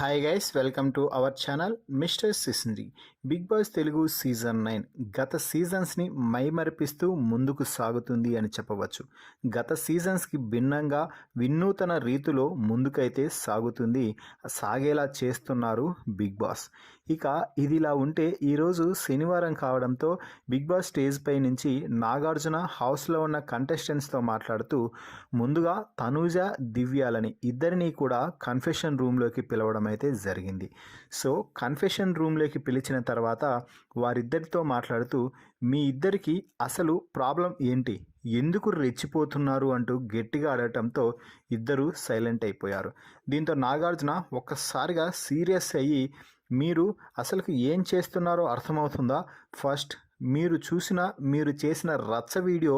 Hi guys, welcome to our channel mister Sisindri. Bigg Boss Telugu season 9 గత సీజన్స్ని మైమరిపిస్తూ ముందుకు సాగుతుంది అని చెప్పవచ్చు. గత సీజన్స్కి భిన్నంగా వినూతన రీతిలో ముందుకైతే సాగేలా చేస్తున్నారు బిగ్ బాస్. ఇక ఇదిలా ఉంటే ఈరోజు శనివారం కావడంతో బిగ్ బాస్ స్టేజ్ పై నుంచి నాగార్జున హౌస్లో ఉన్న కంటెస్టెంట్స్తో మాట్లాడుతూ ముందుగా తనూజ, దివ్యాలని ఇద్దరినీ కూడా కన్ఫెషన్ రూమ్లోకి పిలవడం అయితే జరిగింది. సో కన్ఫెషన్ రూమ్లోకి పిలిచిన తర్వాత వారిద్దరితో మాట్లాడుతూ మీ ఇద్దరికి అసలు ప్రాబ్లం ఏంటి, ఎందుకు రెచ్చిపోతున్నారు అంటూ గట్టిగా అడగటంతో ఇద్దరు సైలెంట్ అయిపోయారు. దీంతో నాగార్జున ఒక్కసారిగా సీరియస్ అయ్యి మీరు అసలుకి ఏం చేస్తున్నారో అర్థమవుతుందా, ఫస్ట్ మీరు చేసిన రచ్చ వీడియో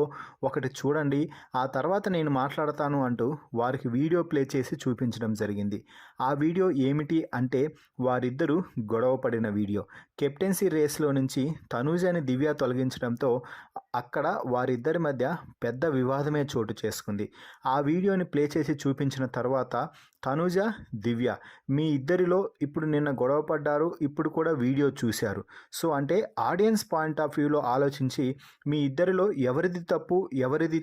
ఒకటి చూడండి, ఆ తర్వాత నేను మాట్లాడతాను అంటూ వారికి వీడియో ప్లే చేసి చూపించడం జరిగింది. ఆ వీడియో ఏమిటి అంటే వారిద్దరూ గొడవ పడిన వీడియో. కెప్టెన్సీ రేస్లో నుంచి తనూజని దివ్య తొలగించడంతో అక్కడ వారిద్దరి మధ్య పెద్ద వివాదమే చోటు చేసుకుంది. ఆ వీడియోని ప్లే చేసి చూపించిన తర్వాత తనూజ, దివ్య మీ ఇద్దరిలో ఇప్పుడు నిన్న గొడవ పడ్డారు, ఇప్పుడు కూడా వీడియో చూశారు. సో అంటే ఆడియన్స్ పాయింట్ ఆఫ్ వ్యూలో ఆలోచించి మీ ఇద్దరిలో ఎవరిది తప్పు ఎవరిది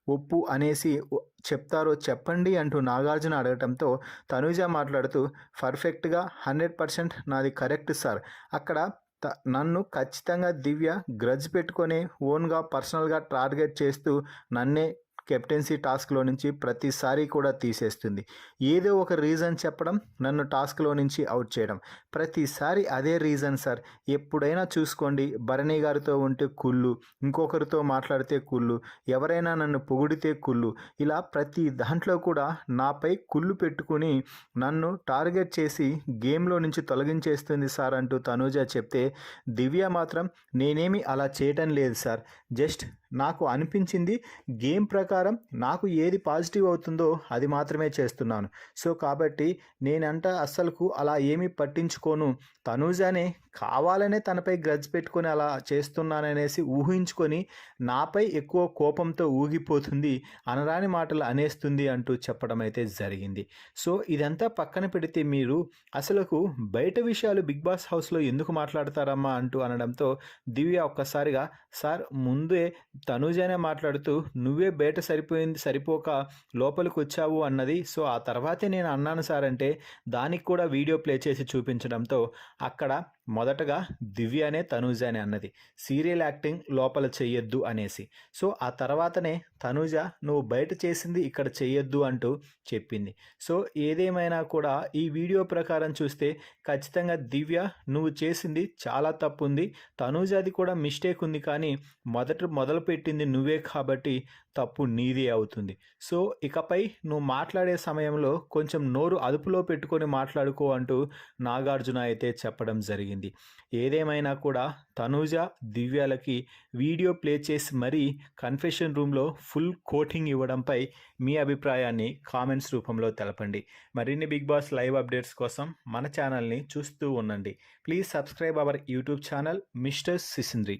ఒప్పు అనేసి చెప్తారో చెప్పండి అంటూ నాగార్జున అడగటంతో తనూజ మాట్లాడుతూ పర్ఫెక్ట్గా 100% నాది కరెక్ట్ సార్, అక్కడ నన్ను ఖచ్చితంగా దివ్య గ్రడ్జ్ పెట్టుకొని ఓన్గా పర్సనల్గా టార్గెట్ చేస్తూ నన్నే కెప్టెన్సీ టాస్క్లో నుంచి ప్రతిసారి కూడా తీసేస్తుంది. ఏదో ఒక రీజన్ చెప్పడం, నన్ను టాస్క్లో నుంచి అవుట్ చేయడం, ప్రతిసారి అదే రీజన్ సార్. ఎప్పుడైనా చూసుకోండి, భరణి గారితో ఉంటే కుళ్ళు, ఇంకొకరితో మాట్లాడితే కుళ్ళు, ఎవరైనా నన్ను పొగిడితే కుళ్ళు, ఇలా ప్రతి దాంట్లో కూడా నాపై కుళ్ళు పెట్టుకుని నన్ను టార్గెట్ చేసి గేమ్లో నుంచి తొలగించేస్తుంది సార్ అంటూ తనూజ చెప్తే దివ్య మాత్రం నేనేమి అలా చేయటం లేదు సార్, జస్ట్ నాకు అనిపించింది గేమ్ ప్రకారం నాకు ఏది పాజిటివ్ అవుతుందో అది మాత్రమే చేస్తున్నాను. సో కాబట్టి నేనంట అస్సలకు అలా ఏమీ పట్టించుకోను, తనూజానే కావాలనే తనపై గ్రడ్జ్ పెట్టుకొని అలా చేస్తున్నాననేసి ఊహించుకొని నాపై ఎక్కువ కోపంతో ఊగిపోతుంది, అనరాని మాటలు అనేస్తుంది అంటూ చెప్పడం అయితే జరిగింది. సో ఇదంతా పక్కన పెడితే మీరు అసలుకు బయట విషయాలు బిగ్ బాస్ హౌస్లో ఎందుకు మాట్లాడతారమ్మా అంటూ అనడంతో దివ్య ఒక్కసారిగా సార్ ముందే తనూజనే మాట్లాడుతూ నువ్వే బయట సరిపోక లోపలికి వచ్చావు అన్నది, సో ఆ తర్వాతే నేను అన్నాను సార్ అంటే దానికి కూడా వీడియో ప్లే చేసి చూపించడంతో అక్కడ మొదటగా దివ్యనే తనూజనే అన్నది సీరియల్ యాక్టింగ్ లోపల చెయ్యొద్దు అనేసి. సో ఆ తర్వాతనే తనూజ నువ్వు బయట చేసింది ఇక్కడ చెయ్యొద్దు అంటూ చెప్పింది. సో ఏదేమైనా కూడా ఈ వీడియో ప్రకారం చూస్తే ఖచ్చితంగా దివ్య నువ్వు చేసింది చాలా తప్పు ఉంది, తనూజది కూడా మిస్టేక్ ఉంది, కానీ మొదలుపెట్టింది నువ్వే కాబట్టి తప్పు నీదే అవుతుంది. సో ఇకపై నువ్వు మాట్లాడే సమయంలో కొంచెం నోరు అదుపులో పెట్టుకొని మాట్లాడుకో అంటూ నాగార్జున అయితే చెప్పడం జరిగింది. ఏదేమైనా కూడా తనూజ, దివ్యాలకి వీడియో ప్లే చేసి మరీ కన్ఫెషన్ రూమ్లో ఫుల్ కోటింగ్ ఇవ్వడంపై మీ అభిప్రాయాన్ని కామెంట్స్ రూపంలో తెలపండి. మరిన్ని బిగ్ బాస్ లైవ్ అప్డేట్స్ కోసం మన ఛానల్ని చూస్తూ ఉండండి. Please subscribe our YouTube channel mister సిసింద్రి.